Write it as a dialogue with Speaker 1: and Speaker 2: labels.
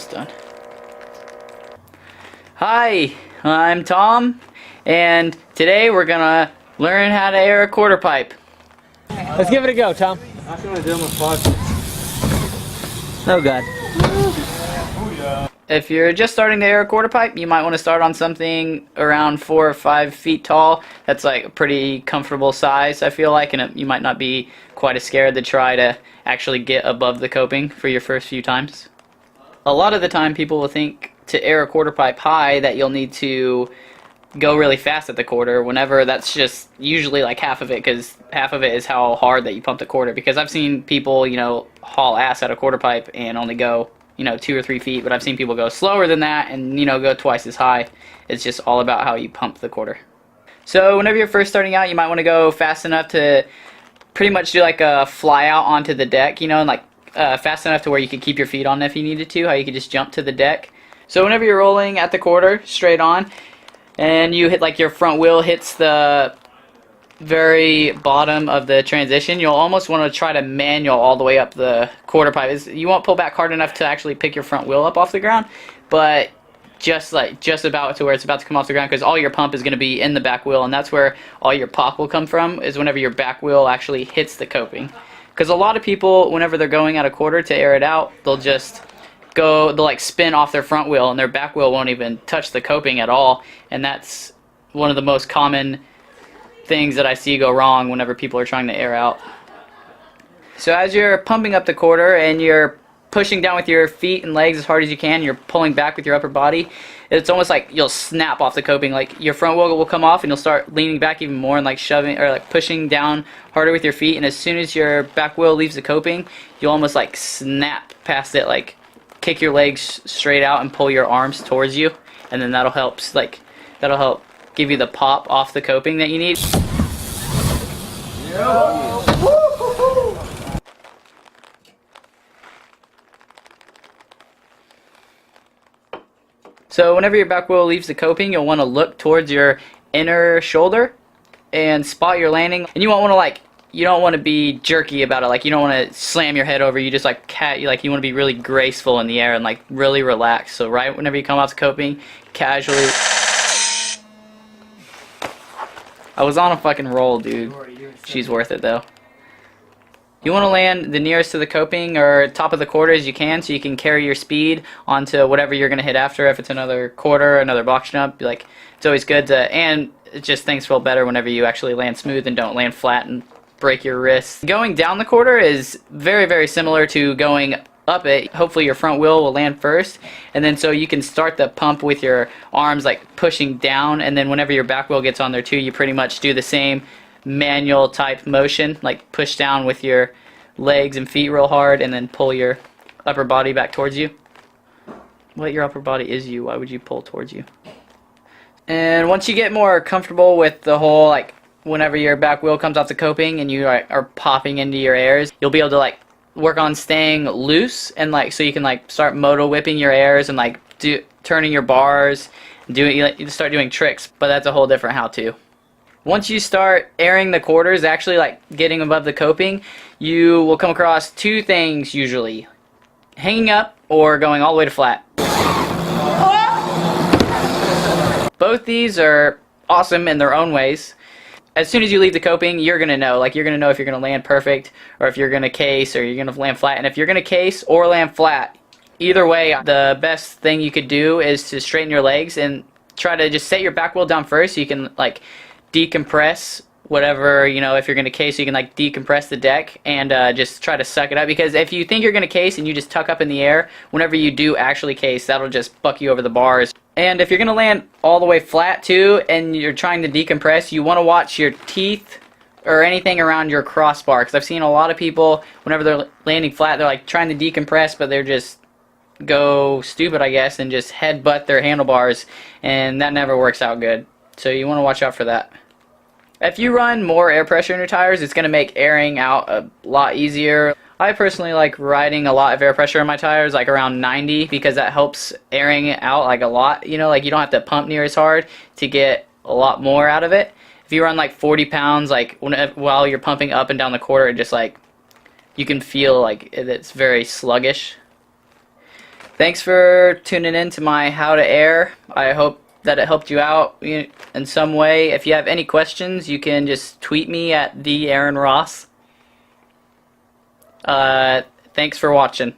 Speaker 1: almost done. Hi, I'm Tom, and today we're gonna learn how to air a quarter pipe.
Speaker 2: Let's give it a go, Tom. Oh God.
Speaker 1: If you're just starting to air a quarter pipe, you might want to start on something around 4 or 5 feet tall. That's like a pretty comfortable size, I feel like, and you might not be quite as scared to try to actually get above the coping for your first few times. A lot of the time people will think to air a quarter pipe high that you'll need to go really fast at the quarter, whenever that's just usually like half of it, because half of it is how hard that you pump the quarter. Because I've seen people, haul ass at a quarter pipe and only go 2 or 3 feet, but I've seen people go slower than that and go twice as high. It's just all about how you pump the quarter. So whenever you're first starting out, you might want to go fast enough to pretty much do like a fly out onto the deck, and like fast enough to where you could keep your feet on if you needed to, how you could just jump to the deck. So whenever you're rolling at the quarter straight on and you hit, like, your front wheel hits the very bottom of the transition, you'll almost want to try to manual all the way up the quarter pipe. You won't pull back hard enough to actually pick your front wheel up off the ground, but just about to where it's about to come off the ground, because all your pump is going to be in the back wheel, and that's where all your pop will come from, is whenever your back wheel actually hits the coping. Because a lot of people, whenever they're going at a quarter to air it out, they'll like spin off their front wheel and their back wheel won't even touch the coping at all, and that's one of the most common things that I see go wrong whenever people are trying to air out. So as you're pumping up the quarter and you're pushing down with your feet and legs as hard as you can, you're pulling back with your upper body, it's almost like you'll snap off the coping. Like your front wheel will come off and you'll start leaning back even more and like shoving or like pushing down harder with your feet, and as soon as your back wheel leaves the coping, you'll almost like snap past it, like kick your legs straight out and pull your arms towards you, and then that'll help give you the pop off the coping that you need. So whenever your back wheel leaves the coping, you'll want to look towards your inner shoulder and spot your landing. And you won't want to you don't want to be jerky about it. Like, you don't want to slam your head over. You just you want to be really graceful in the air and like really relaxed. So right whenever you come off the coping, casually. I was on a fucking roll, dude. She's worth it though. You want to land the nearest to the coping or top of the quarter as you can, so you can carry your speed onto whatever you're going to hit after. If it's another quarter, another box jump, it's always good to, and it just things feel better whenever you actually land smooth and don't land flat and break your wrists. Going down the quarter is very, very similar to going up it. Hopefully your front wheel will land first, and then so you can start the pump with your arms like pushing down, and then whenever your back wheel gets on there too, you pretty much do the same manual type motion, like push down with your legs and feet real hard and then pull your upper body back towards you. What, your upper body is you, why would you pull towards you? And once you get more comfortable with the whole, like, whenever your back wheel comes off the coping and you are popping into your airs, you'll be able to like work on staying loose, and so you can start moto whipping your airs and turning your bars, you start doing tricks, but that's a whole different how-to. Once you start airing the quarters, actually getting above the coping, you will come across two things usually: hanging up or going all the way to flat. Both these are awesome in their own ways. As soon as you leave the coping, you're going to know. You're going to know if you're going to land perfect, or if you're going to case, or you're going to land flat. And if you're going to case or land flat, either way, the best thing you could do is to straighten your legs and try to just set your back wheel down first, so you can decompress whatever, if you're going to case, you can decompress the deck and just try to suck it up. Because if you think you're going to case and you just tuck up in the air, whenever you do actually case, that'll just buck you over the bars. And if you're going to land all the way flat too and you're trying to decompress, you want to watch your teeth or anything around your crossbar, because I've seen a lot of people, whenever they're landing flat, they're trying to decompress, but they're just go stupid, I guess, and just headbutt their handlebars, and that never works out good. So you want to watch out for that. If you run more air pressure in your tires, it's going to make airing out a lot easier. I personally like riding a lot of air pressure in my tires, around 90, because that helps airing it out a lot. You don't have to pump near as hard to get a lot more out of it. If you run 40 pounds, while you're pumping up and down the quarter, it just you can feel it's very sluggish. Thanks for tuning in to my How to Air. I hope that it helped you out in some way. If you have any questions, you can just tweet me at the Aaron Ross. Thanks for watching.